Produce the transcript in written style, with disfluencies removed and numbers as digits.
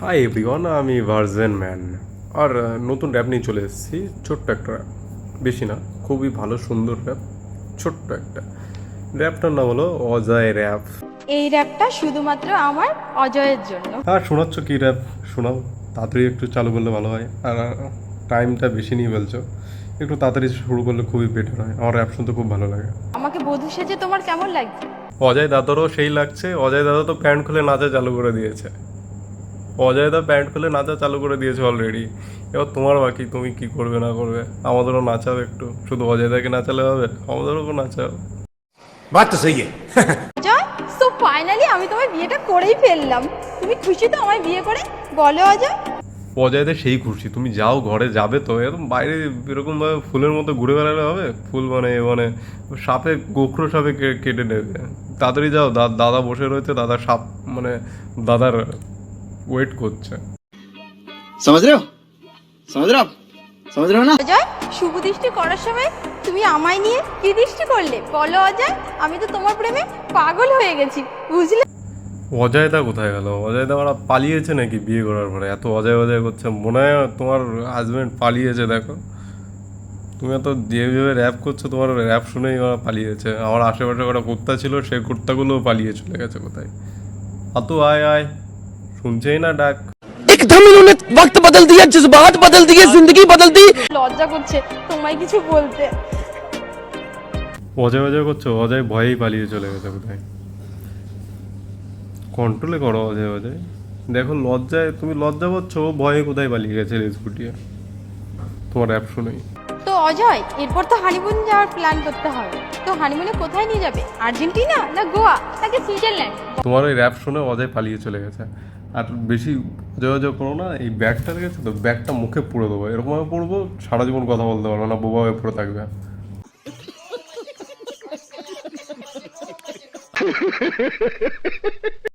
Hi everyone, আমি virgin man আর নতুন rap নিয়ে চলে এসেছি। ছোট্ট একটা র্যাপ, বেশি না, খুবই ভালো সুন্দর র্যাপ। ছোট্ট একটা র্যাপটার নাম হলো অজয় র্যাপ। এই র্যাপটা শুধুমাত্র আমার অজয়ের জন্য। আর শোনাচ্ছ কি র্যাপ? শোনাও, তাড়াতাড়ি একটু চালু করলে ভালো হয়। আর টাইমটা বেশি নিয়ে ফেলছো, একটু তাড়াতাড়ি শুরু করলে খুবই বেটার হয়। আমার র্যাপ শুনতে খুব ভালো লাগে। আমাকে বধূ সেজে তোমার কেমন লাগছে? অজয় দাদারও সেই লাগছে। অজয় দাদা তো প্যান্ট খুলে নাচা চালু করে দিয়েছে। অজয় দা প্যান্ট খুলে নাচা চালু করে দিয়েছে অলরেডি। এবার তোমার বাকি, তুমি কি করবে না করবে। আমাদেরও নাচাও একটু, শুধু অজয় দাকে নাচালে হবে? আমাদেরও নাচাও। बात तो सही है। অজয়, সো ফাইনালি আমি তোমার বিয়েটা করেই ফেললাম। তুমি খুশি তো আমায় বিয়ে করে? বলো অজয়। অজয়দের সেই খুশি। তুমি যাও, ঘরে যাবে তো এরকম বাইরে এরকম ভাবে ফুলের মতো ঘুরে বেড়ালে হবে? ফুল মানে মানে সাপে, গোখরো সাপে কেটে নেবে। তাড়াতাড়ি যাও, দাদা বসে রয়েছে, দাদা সাপ মানে দাদার ওয়েট করছে। समझ रहे हो समझ रहे हो आप समझ रहे हो ना। অজয়, শুভ দৃষ্টি করার সময় তুমি আমায় নিয়ে কি দৃষ্টি করলে বলো অজয়? আমি তো তোমার প্রেমে পাগল হয়ে গেছি, বুঝলে? অজয়দা কোথায় গেল? অজয়দা ওরা পালিয়েছে নাকি বিয়ে করার পরে? এত অজয় অজয় করছে, মনে হয় তোমার হাজবেন্ড পালিয়েছে। দেখো, তুমি এত যেভাবে র্যাপ করছো, তোমার র্যাপ শুনেই ওরা পালিয়েছে। আমার আশেপাশে কটা কুত্তা ছিল, সেই কুত্তাগুলোও পালিয়ে চলে গেছে কোথায়। আতু আয় আয়, শুনছেই না ডাক। एकदम इन्होंने वक्त बदल दिया, जज्बात बदल दिए, जिंदगी बदल दी। লজ্জা করছে তোমায় কিছু বলতে। অজয় অজয় করছো, অজয় ভয়েই পালিয়ে চলে গেছে কোথায়। কন্ট্রোলে করো অজয় অজয়। দেখো লজ্জায়, তুমি লজ্জা পাচ্ছ, ও ভয়ে কোথায় পালিয়ে গেছে রেস গুটিয়ে তোমার র্যাপ শুনেই। তো অজয়, এরপর তো হানিমুন যাওয়ার প্ল্যান করতে হবে। তো হানিমুনে কোথায় নিয়ে যাবে? আর্জেন্টিনা না গোয়া নাকি সুইজারল্যান্ড? তোমার ওই র্যাপ শুনে অজয় পালিয়ে চলে গেছে। আর বেশি অজয় অজয় করো না। এই ব্যাগটা রেখেছে তো, ব্যাগটা মুখে পুড়ে দেবো। এরকমভাবে পড়বো সারা জীবন কথা বলতে পারবে না, বোবা হয়ে পড়ে থাকবে।